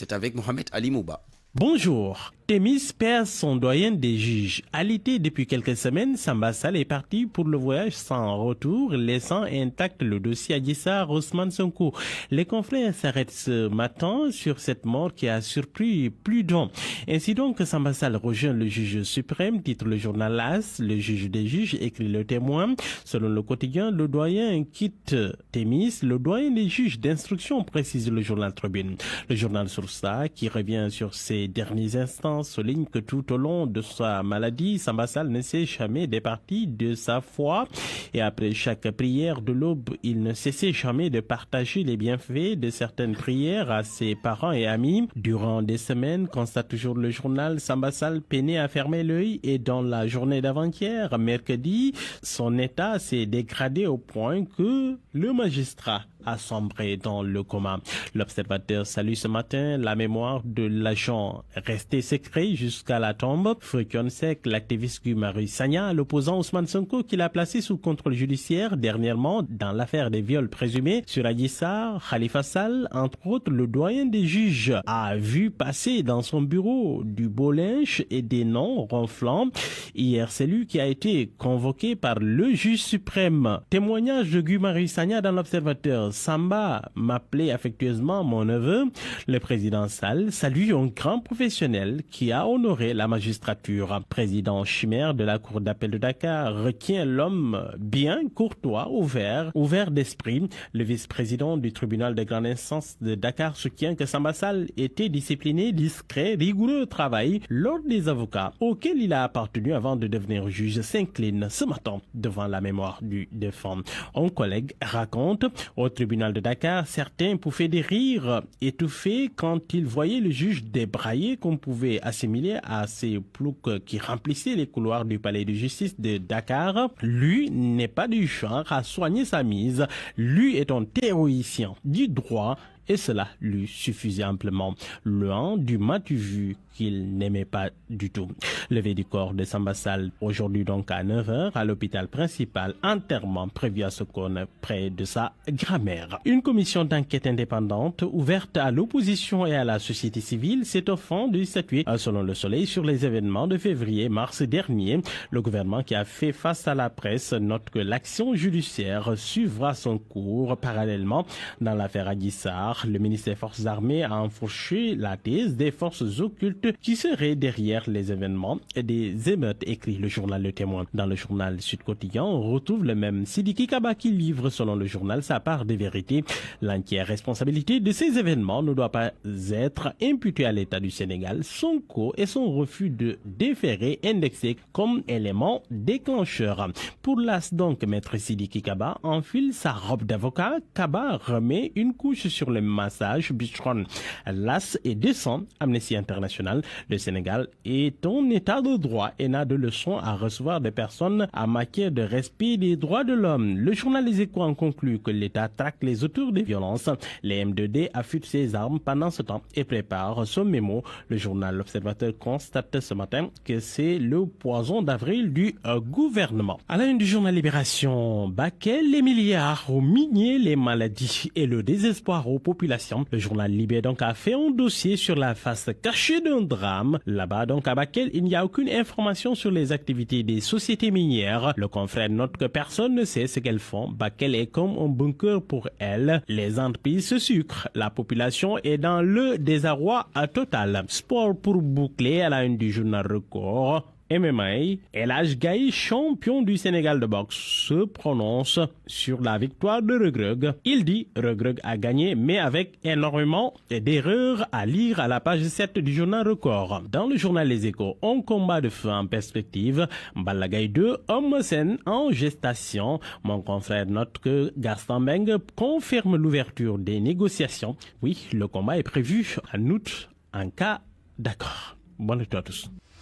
C'est avec Mohamed Ali Mouba. Bonjour. Témis perd son doyen des juges. Alité depuis quelques semaines, Samba Sall est parti pour le voyage sans retour, laissant intact le dossier Adji Sarr, Ousmane Sonko. Les confrères s'arrêtent ce matin sur cette mort qui a surpris plus d'un. Ainsi donc, Samba Sall rejoint le juge suprême, titre le journal AS, le juge des juges, écrit le témoin. Selon le quotidien, le doyen quitte Témis, le doyen des juges d'instruction, précise le journal Tribune. Le journal Source A, qui revient sur ces derniers instants, souligne que tout au long de sa maladie, Samba Sall ne s'est jamais départi de sa foi et après chaque prière de l'aube, il ne cessait jamais de partager les bienfaits de certaines prières à ses parents et amis. Durant des semaines, constate toujours le journal, Samba Sall peinait à fermer l'œil et dans la journée d'avant-hier, mercredi, son état s'est dégradé au point que le magistrat a sombré dans le coma. L'Observateur salue ce matin la mémoire de l'agent resté secret jusqu'à la tombe. Frictionne sec l'activiste Guy Marius Sagna, l'opposant Ousmane Sonko qu'il a placé sous contrôle judiciaire dernièrement dans l'affaire des viols présumés sur Adji Sarr, Khalifa Sall, entre autres. Le doyen des juges a vu passer dans son bureau du beau linge et des noms ronflants. Hier, c'est lui qui a été convoqué par le juge suprême. Témoignage de Guy Marius Sagna dans l'Observateur. Samba m'appelait affectueusement mon neveu. Le président Sall salue un grand professionnel qui a honoré la magistrature. Président chimère de la Cour d'appel de Dakar retient l'homme bien, courtois, ouvert d'esprit. Le vice-président du tribunal de grande instance de Dakar soutient que Samba Sall était discipliné, discret, rigoureux au travail. L'ordre des avocats auquel il a appartenu avant de devenir juge s'incline ce matin devant la mémoire du défunt. Un collègue raconte au tribunal de Dakar, certains pouffaient des rires étouffés quand ils voyaient le juge débrailler qu'on pouvait assimiler à ces ploucs qui remplissaient les couloirs du palais de justice de Dakar. Lui n'est pas du genre à soigner sa mise. Lui est un théoricien du droit et cela lui suffisait amplement. Loin du matu vu qu'il n'aimait pas du tout. Levé du corps de Samba Sall aujourd'hui donc à 9h à l'hôpital principal, enterrement prévu à Sokone près de sa grand-mère. Une commission d'enquête indépendante ouverte à l'opposition et à la société civile s'est offrant de statuer selon le Soleil sur les événements de février-mars dernier. Le gouvernement qui a fait face à la presse note que l'action judiciaire suivra son cours parallèlement dans l'affaire Adji Sarr. Le ministère des Forces armées a enfourché la thèse des forces occultes qui seraient derrière les événements et des émeutes, écrit le journal Le Témoin. Dans le journal Sud Quotidien, on retrouve le même Sidiki Kaba qui livre, selon le journal, sa part de vérité. L'entière responsabilité de ces événements ne doit pas être imputée à l'État du Sénégal. Sonko et son refus de déférer indexé comme élément déclencheur. Pour l'AS donc, maître Sidiki Kaba enfile sa robe d'avocat. Kaba remet une couche sur le massage bûcheron. L'AS et descend. Amnesty International. Le Sénégal est en état de droit et n'a de leçons à recevoir des personnes en matière de respect des droits de l'homme. Le journal Les Échos en conclut que l'État traque les auteurs des violences. Les M2D affûtent ses armes pendant ce temps et prépare son mémo. Le journal L'Observateur constate ce matin que c'est le poison d'avril du gouvernement. À la une du journal Libération, Bakel, les milliards ont minié les maladies et le désespoir aux populations. Le journal Libé donc a fait un dossier sur la face cachée d'un drame. Là-bas donc à Bakel, il n'y a aucune information sur les activités des sociétés minières. Le confrère note que personne ne sait ce qu'elles font. Bakel est comme un bunker pour elles. Les entreprises se sucrent. La population est dans le désarroi total. Sport pour boucler à la une du journal Record. MMA, El Hadj Gaye, champion du Sénégal de boxe, se prononce sur la victoire de Reug Reug. Il dit Reug Reug a gagné, mais avec énormément d'erreurs, à lire à la page 7 du journal Record. Dans le journal Les Échos, un combat de feu en perspective. Balla Gaye 2, Eumeu Sène en gestation. Mon confrère note que Gaston Mbengue confirme l'ouverture des négociations. Oui, le combat est prévu en août en cas d'accord. Bonne nuit à tous.